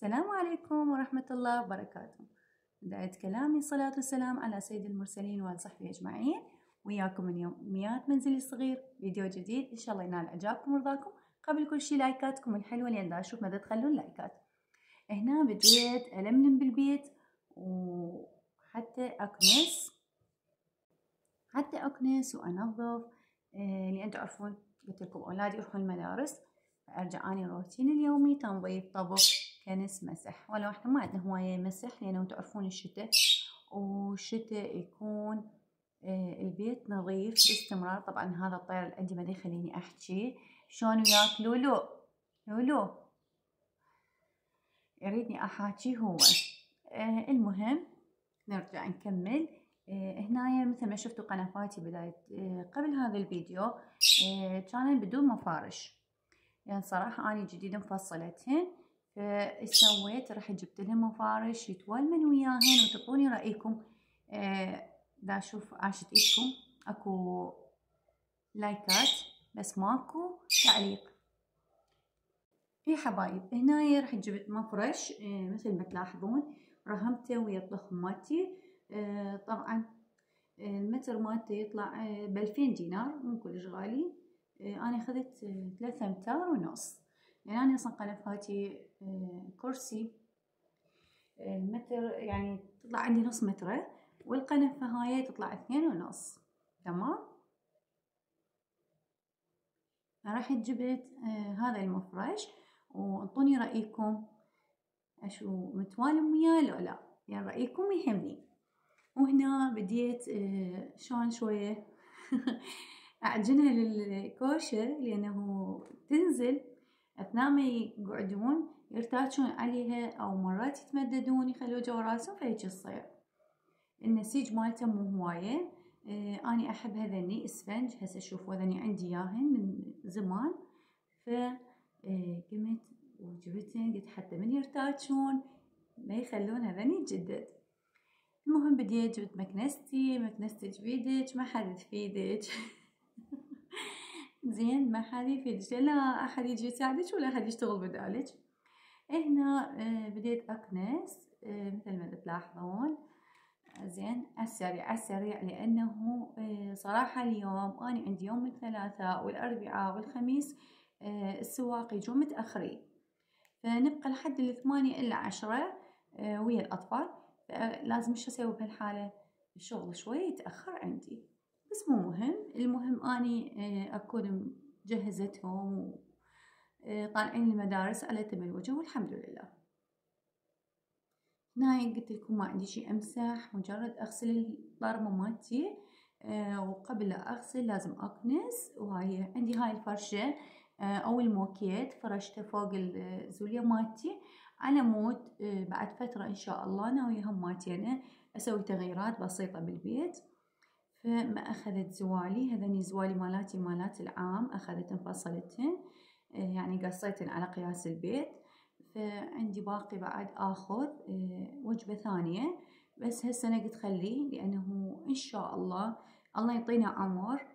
السلام عليكم ورحمة الله وبركاته. بداية كلامي صلاة والسلام على سيد المرسلين وعلى صحبه أجمعين. وياكم من يوميات منزلي الصغير فيديو جديد إن شاء الله ينال إعجابكم ورضاكم. قبل كل شي لايكاتكم الحلوة لأن دا أشوف مدى تخلون لايكات. هنا بديت ألملم بالبيت وحتى أكنس وأنظف، لأن تعرفون قلت لكم أولادي يروحون المدارس، فأرجع أني روتين اليومي تنظيف طبخ كنس مسح. ولو احنا ما عندنا هواية مسح لأنه تعرفون الشتاء، والشتاء يكون البيت نظيف باستمرار. طبعا هذا الطير اللي عندي ما يخليني أحكي. شلون وياك لولو يريدني أحاكي هو. المهم نرجع نكمل. هنا مثل ما شفتوا قنفاتي بداية قبل هذا الفيديو كان بدون مفارش، يعني صراحة أنا جديد مفصلتهن، فسويت راح جبت لهم مفارش يتولمن وياهن وتعطوني رأيكم. دا أشوف عاشت إيدكم، أكو لايكات بس ماكو تعليق. يا حبايب هنا راح جبت مفرش مثل ما تلاحظون، رهمته ويا الضخم مالتي. طبعا المتر مالته يطلع ب2000 دينار، مو كلش غالي. انا اخذت 3 امتار ونص، يعني انا اصلا قنفاتي كرسي المتر يعني تطلع عندي نص متره، والقنفة هاي تطلع 2.5. تمام. راح جبت هذا المفرش وانطوني رأيكم، اشو متوالم وياه لو لا، يعني رأيكم يهمني. وهنا بديت شلون شوية أعجنها للكوشة، لأنه تنزل أثناء ما يقعدون يرتاجون عليها، أو مرات يتمددون يخلوا جوا راسهم، فهيك تصير. النسيج مالته مو هواية. أنا أحب هذني اسفنج، هسه شوفوا هذني عندي ياهن من زمان، فقمت وجبتهن قلت حتى من يرتاجون ما يخلون هذني يتجدد. المهم بديت جبت مكنستي بيدك ما حد يفيدك. زين ما حد يفيدك، لا احد يجي يساعدك ولا احد يشتغل بدالك. هنا بديت اكنس مثل ما تلاحظون. زين السريع لانه صراحة اليوم انا عندي يوم الثلاثاء والاربعاء والخميس السواق يجون متاخرين، فنبقى لحد 8 إلا 10 ويا الاطفال، لازم شو اسوي بهالحالة؟ الشغل شوي يتأخر عندي، بس مو مهم. المهم اني اكون مجهزتهم وطالعين المدارس على تم وجه والحمد لله. هنا قلت لكم ما عندي شي امسح، مجرد اغسل الطرمة مالتي. وقبل لا اغسل لازم اكنس، وهاي عندي هاي الفرشة او الموكيت فرشته فوق الزولية مالتي على مود بعد فترة ان شاء الله ناوية هماتين اسوي تغييرات بسيطة بالبيت. فما اخذت زوالي، هذني زوالي مالات العام اخذت انفصلتهن، يعني قصيتن على قياس البيت. فعندي باقي بعد اخذ وجبة ثانية، بس هسه انا قلت خليه لانه ان شاء الله الله يعطينا عمر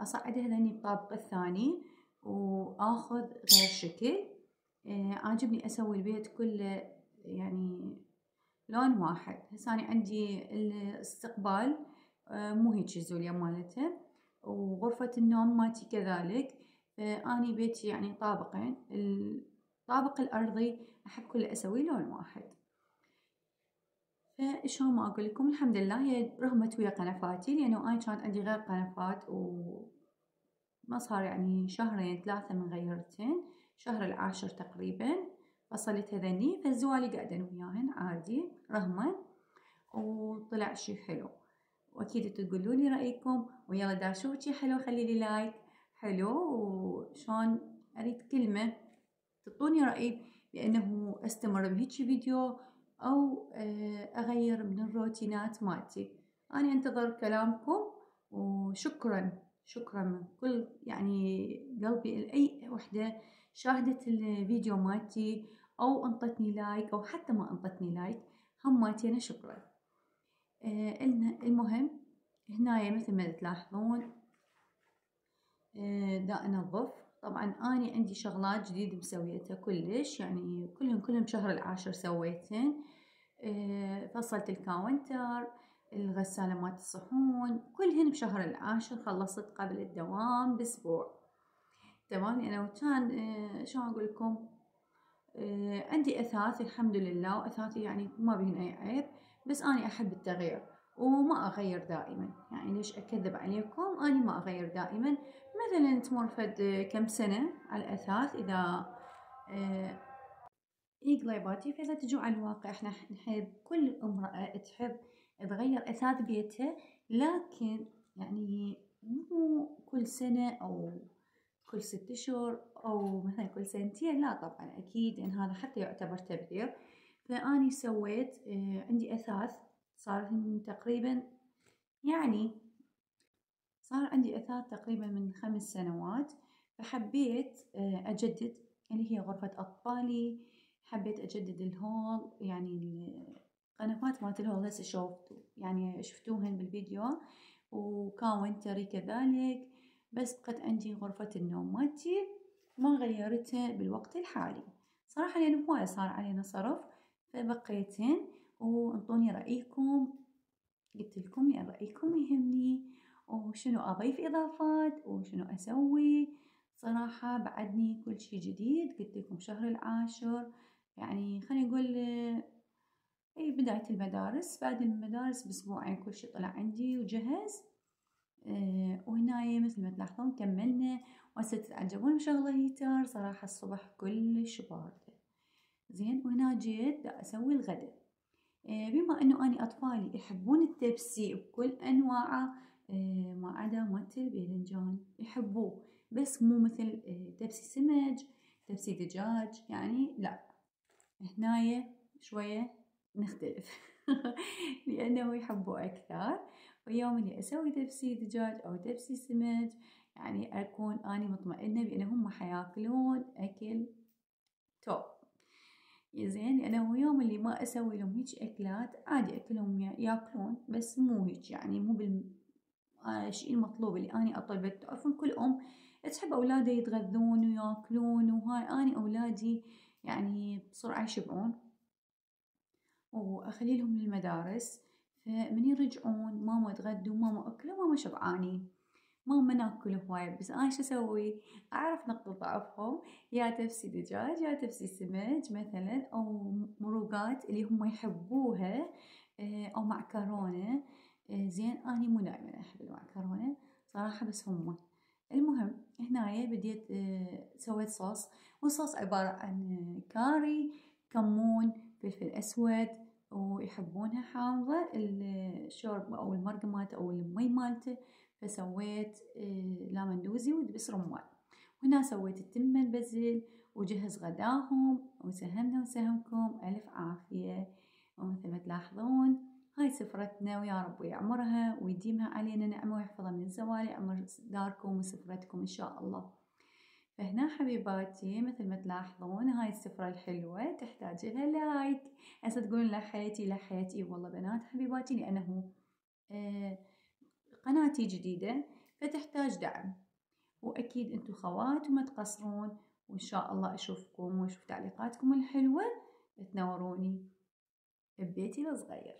اصعد هذني الطابق الثاني واخذ غير شكل. عاجبني اسوي البيت كله يعني لون واحد. هسه انا عندي الاستقبال مو هيك الزولية مالته، وغرفة النوم مالتي كذلك. اني بيتي يعني طابقين، الطابق الارضي احب كله اسوي لون واحد. فشلون ما اقول لكم الحمد لله هي رغمت ويا قنفاتي، لانه انا كانت عندي غير قنفات وما صار يعني شهرين 3 من غيرتهن، شهر العاشر تقريبا فصلت هذني، فالزوالي قاعدين وياهن عادي رغما، وطلع شي حلو. واكيد تقولوا لي رايكم، ويلا دا اشوف شي حلو خلي لي لايك حلو، وشون اريد كلمه تعطوني راي بانه استمر بهيجي فيديو او اغير من الروتينات مالتي. انا انتظر كلامكم، وشكرا من كل يعني قلبي لاي وحده شاهدت الفيديو مالتي او انطتني لايك او حتى ما انطتني لايك، هماتي شكرا. المهم هنا مثل ما تلاحظون دا انظف. طبعا أنا عندي شغلات جديد مسويتها كلش، يعني كلهم شهر العاشر سويتهن. فصلت الكاونتر، الغسالة مالت الصحون كلهن بشهر العاشر، خلصت قبل الدوام بأسبوع. تمام. يعني وكان شلون أقول لكم، عندي أثاث الحمد لله، وأثاثي يعني ما بيهن أي عيب، بس أنا أحب التغيير وما أغير دائما. يعني ليش أكذب عليكم، أنا ما أغير دائما. مثلا تمر فد كم سنة على الأثاث إذا قليباتي، فإذا تجوا على الواقع احنا نحب، كل امرأة تحب تغير أثاث بيتها، لكن يعني مو كل سنة أو كل 6 أشهر أو مثلا كل سنتين، لا طبعا أكيد، لأن هذا حتى يعتبر تبذير. فأني سويت عندي أثاث صار تقريبا، يعني صار عندي أثاث تقريبا من 5 سنوات، فحبيت أجدد اللي هي غرفة أطفالي، حبيت أجدد الهول، يعني القنفات مالت الهول هسه شفتوهن بالفيديو، وكاونتري كذلك، بس بقت عندي غرفة النوم مالتي ما غيرتها بالوقت الحالي صراحة، لأن هواي صار علينا صرف، فبقيتهن. وانطوني رأيكم، قلت لكم لأن رأيكم يهمني، وشنو أضيف إضافات وشنو أسوي. صراحة بعدني كل شي جديد، قلت لكم شهر العاشر، يعني خلينا نقول أي بداية المدارس، بعد المدارس بأسبوعين كل شي طلع عندي وجهز. وهنايا مثل ما تلاحظون كملنا، وهسه تتعجبون بشغلة هيتر صراحة الصبح كلش باردة. زين، وهنا جيت دا أسوي الغداء. بما انه اني اطفالي يحبون التبسي بكل انواعه، ما عدا مالت الباذنجان يحبوه، بس مو مثل تبسي سمج، تبسي دجاج، يعني لا، هنايا شوية نختلف لأنه يحبوا أكثر. ويوم اللي أسوي تبسي دجاج أو تبسي سمج، يعني أكون أني مطمئنة بأنهم حياكلون أكل توب. زين، لأنه يوم اللي ما أسوي لهم هيج أكلات عادي أكلهم ياكلون، بس مو هيج، يعني مو الشيء المطلوب اللي أنا أطلبه. تعرفون كل أم تحب أولادها يتغذون وياكلون، وهاي أنا أولادي يعني بسرعة يشبعون وأخلي لهم للمدارس، فمن يرجعون ماما تغدوا، ماما أكلوا، ماما شبعانين، ماما ناكل هواي. بس أنا شو أسوي؟ أعرف نقطة ضعفهم، يا تبسي دجاج يا تبسي سمك مثلا، أو مروقات اللي هم يحبوها، أو معكرونة. زين، أنا مو دائما أحب المعكرونة صراحة، بس هم المهم هنايا بديت سويت صوص، والصوص عبارة عن كاري، كمون، فلفل أسود، ويحبونها حامضة الشوربة أو المرقة مالته أو المي مالته، فسويت لامندوزي ودبس رمان. وهنا سويت التمة البزل، وجهز غداهم، وسهمنا وسهمكم ألف عافية. ومثل ما تلاحظون هاي سفرتنا، ويا رب يعمرها ويديمها علينا نعمة ويحفظها من الزوال، يعمر داركم وسفرتكم إن شاء الله. فهنا حبيباتي مثل ما تلاحظون هاي السفرة الحلوة تحتاج لها لايك. هسه تقولون لحيتي لحيتي، والله بنات حبيباتي لأنه قناتي جديدة فتحتاج دعم، وأكيد أنتو خوات وما تقصرون، وإن شاء الله أشوفكم وأشوف تعليقاتكم الحلوة، تنوروني ببيتي الصغير.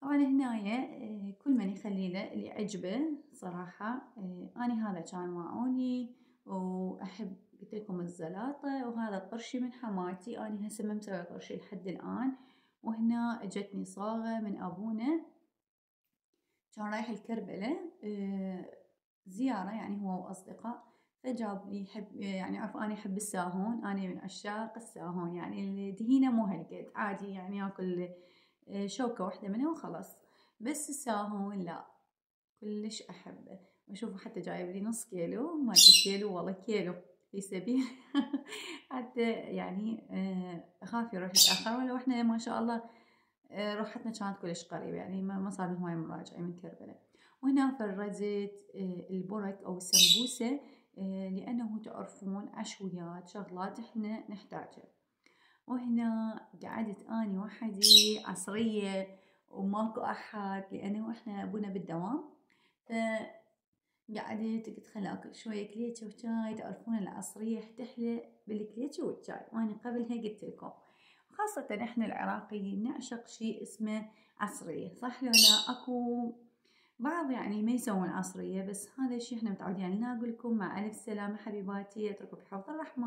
طبعا هنايا كل من يخلي له اللي عجبه صراحة. أنا هذا كان معوني، وأحب قلت لكم الزلاطة، وهذا طرشي من حماتي، أنا هسه ما مسوي طرشي لحد الآن. وهنا اجتني صاغة من أبونا، كان رايح الكربلة زيارة يعني هو وأصدقاء، فجاب لي يعني عارف أنا أحب الساهون، أنا من عشاق الساهون، يعني الدهينة مو هالقد عادي، يعني أكل شوكة واحدة منها وخلاص، بس الساهون لا، كلش أحبه. وأشوفه حتى جايب لي نص كيلو، ما أدري كيلو والله كيلو في سبيل حتى يعني أخاف يروح يتأخر، ولو إحنا ما شاء الله روحتنا كانت كلش قريبة، يعني ما صار هواي مراجعة من كربلاء. وهنا فرزت البرك أو السمبوسة، لأنه تعرفون عشويات شغلات إحنا نحتاجها. وهنا قعدت أني وحدي عصرية وماكو أحد، لأنه إحنا أبونا بالدوام، قعدت قلت خل اكل شوية كليتشة وشاي. تعرفون العصرية تحلى بالكليتشة والشاي، وانا قبلها قلت لكم خاصة احنا العراقيين نعشق شيء اسمه عصرية، صح لو لا؟ اكو بعض يعني ما يسوون عصرية، بس هذا الشيء احنا متعودين. يعني نقول لكم مع الف سلامة حبيباتي، اتركوا بحفظ الرحمن.